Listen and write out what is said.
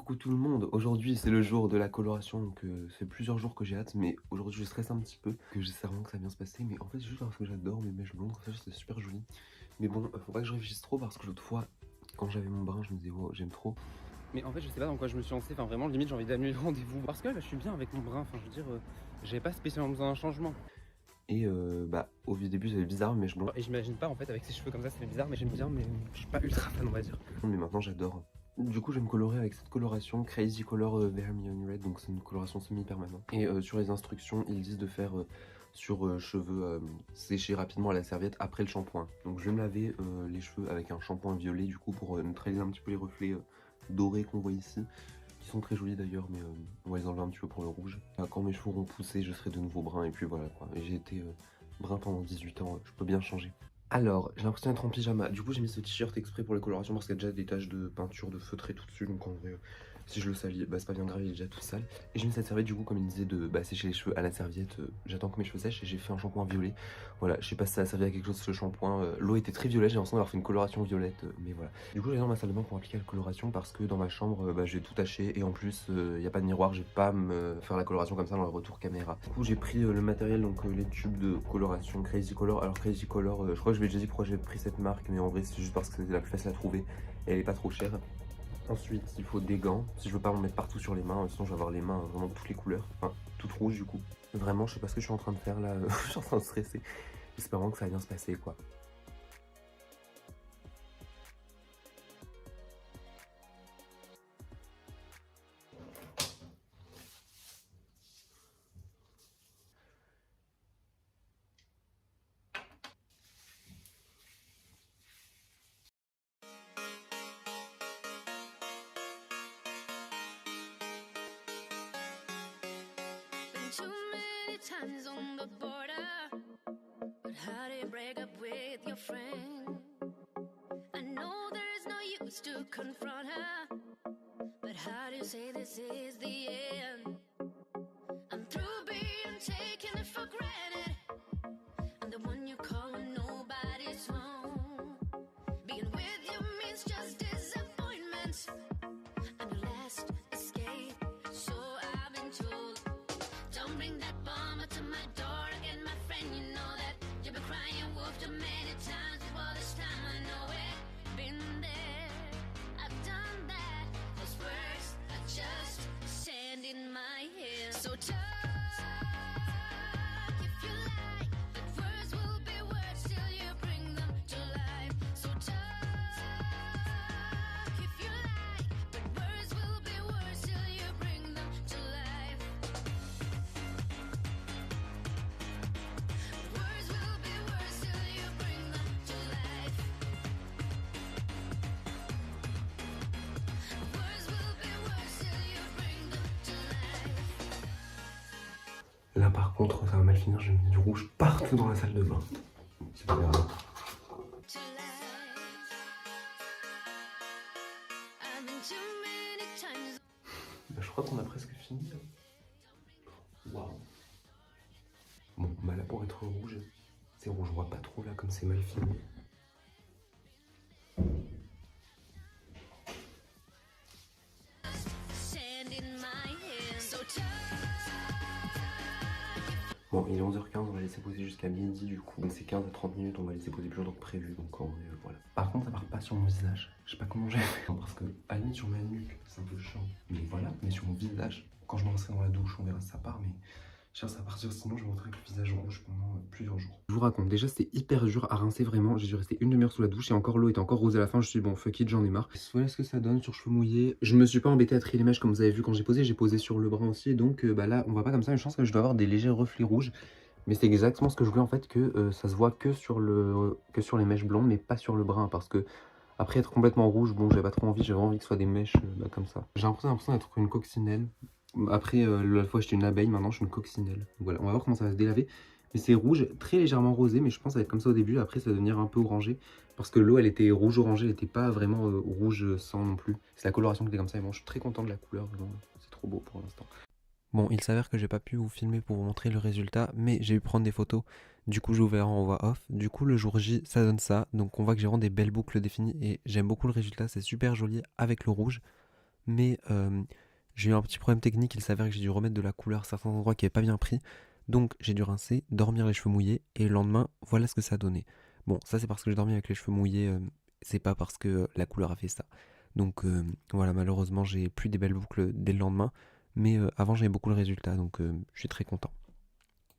Coucou tout le monde, aujourd'hui c'est le jour de la coloration, donc ça fait plusieurs jours que j'ai hâte, mais aujourd'hui je stresse un petit peu, que j'espère vraiment que ça va bien se passer, mais en fait c'est juste parce que j'adore mes mèches blondes, ça c'est super joli. Mais bon, faut pas que je réfléchisse trop parce que l'autre fois, quand j'avais mon brin, je me disais wow, j'aime trop. Mais en fait je sais pas dans quoi je me suis lancé, enfin vraiment limite j'ai envie d'annuler le rendez-vous. Parce que là je suis bien avec mon brin, enfin je veux dire, j'avais pas spécialement besoin d'un changement. Et bah au début j'avais bizarre mes mèches blondes. Et j'imagine pas en fait avec ses cheveux comme ça, ça fait bizarre, mais j'aime bien, mais je suis pas ultra fan on va dire. Mais maintenant j'adore. Du coup je vais me colorer avec cette coloration Crazy Color Vermilion Red, donc c'est une coloration semi-permanente. Et sur les instructions ils disent de faire sur cheveux séchés rapidement à la serviette après le shampoing. Donc je vais me laver les cheveux avec un shampoing violet du coup pour neutraliser un petit peu les reflets dorés qu'on voit ici. Qui sont très jolis d'ailleurs, mais on va les enlever un petit peu pour le rouge. Quand mes cheveux auront poussé je serai de nouveau brun et puis voilà quoi. J'ai été brun pendant 18 ans, je peux bien changer. Alors, j'ai l'impression d'être en pyjama. Du coup, j'ai mis ce t-shirt exprès pour les colorations parce qu'il y a déjà des taches de peinture de feutré tout dessus. Donc, en vrai, si je le salis, bah, c'est pas bien grave, il est déjà tout sale. Et j'ai mis cette serviette, du coup, comme il disait, de sécher les cheveux à la serviette. J'attends que mes cheveux sèchent et j'ai fait un shampoing violet. Voilà, je sais pas si ça a servi à quelque chose ce shampoing. L'eau était très violette, j'ai l'impression d'avoir fait une coloration violette. Mais voilà. Du coup, j'allais dans ma salle de bain pour appliquer la coloration parce que dans ma chambre, bah, j'ai tout taché. Et en plus, il n'y a pas de miroir, j'ai pas à me faire la coloration comme ça dans le retour caméra. Du coup, j'ai pris le matériel, donc les tubes de coloration Crazy Color. Alors, Crazy Color, je crois que je vais déjà dit pourquoi j'ai pris cette marque, mais en vrai, c'est juste parce que c'était la plus facile à trouver et elle est pas trop chère. Ensuite, il faut des gants, si je veux pas m'en mettre partout sur les mains, sinon je vais avoir les mains vraiment de toutes les couleurs, enfin toutes rouges du coup. Vraiment, je sais pas ce que je suis en train de faire là, je suis en train de stresser, espérant que ça va bien se passer quoi. Too many times on the border, but how do you break up with your friend? I know there is no use to confront her, but how do you say this is the end? I'm through being taken for granted. I'm the one you call when nobody's home. Being with you means just disappointment. I'm your last escape, so I've been told. Don't bring that bomber to my door again, my friend. You know that you've been crying wolf too many times. Well, this time I know it. Been there, I've done that. Those words are just sand in my head. So talk if you like, but words will be words till you bring them to life. So talk if you like, but words will be words till you bring them to life. Words will be words till you bring them to life. Words will be words till you bring them to life. Là par contre, ça va mal finir, j'ai mis du rouge partout dans la salle de bain. C'est pas grave. To life. I've been too many times. Bah, je crois qu'on a presque fini. Waouh. Bon, bah là pour être rouge, c'est rouge, je vois pas trop là comme c'est mal fini. Sand in my head. So talk. Bon, il est 11h15, on va laisser poser jusqu'à midi du coup. Donc c'est 15 à 30 minutes, on va laisser poser plus longtemps que prévu. Donc en vrai, voilà. Par contre, ça part pas sur mon visage. Je sais pas comment j'ai fait. Parce que à la limite sur ma nuque, c'est un peu chiant. Mais voilà, mais sur mon visage, quand je me lancerai dans la douche, on verra si ça part. Mais je cherche à partir, sinon je vais rentrer avec le visage rouge pendant plusieurs jours. Je vous raconte, déjà c'était hyper dur à rincer vraiment. J'ai dû rester une demi-heure sous la douche et encore l'eau était encore rose à la fin. Je me suis dit bon, fuck it, j'en ai marre. Voilà ce que ça donne sur cheveux mouillés. Je me suis pas embêté à trier les mèches comme vous avez vu quand j'ai posé sur le bras aussi. Donc bah là, on voit pas comme ça, mais je pense que je dois avoir des légers reflets rouges. Mais c'est exactement ce que je voulais en fait, que ça se voit que sur les mèches blondes, mais pas sur le brun. Parce que après être complètement rouge, bon, j'avais pas trop envie, j'avais envie que ce soit des mèches comme ça. J'ai l'impression d'être une coccinelle. Après, la fois j'étais une abeille, maintenant je suis une coccinelle. Donc, voilà, on va voir comment ça va se délaver. Mais c'est rouge, très légèrement rosé, mais je pense que ça va être comme ça au début. Après, ça va devenir un peu orangé. Parce que l'eau, elle était rouge-orangée, elle était pas vraiment rouge sang non plus. C'est la coloration qui était comme ça. Et bon, je suis très content de la couleur, c'est trop beau pour l'instant. Bon, il s'avère que j'ai pas pu vous filmer pour vous montrer le résultat, mais j'ai pu prendre des photos. Du coup, je vous verrai en voix off. Du coup, le jour J, ça donne ça. Donc, on voit que j'ai vraiment des belles boucles définies et j'aime beaucoup le résultat. C'est super joli avec le rouge. mais j'ai eu un petit problème technique, il s'avère que j'ai dû remettre de la couleur à certains endroits qui n'avaient pas bien pris, donc j'ai dû rincer, dormir les cheveux mouillés, et le lendemain, voilà ce que ça a donné. Bon, ça c'est parce que j'ai dormi avec les cheveux mouillés, c'est pas parce que la couleur a fait ça. Donc voilà, malheureusement j'ai plus des belles boucles dès le lendemain, mais avant j'aimais beaucoup le résultat, donc je suis très content.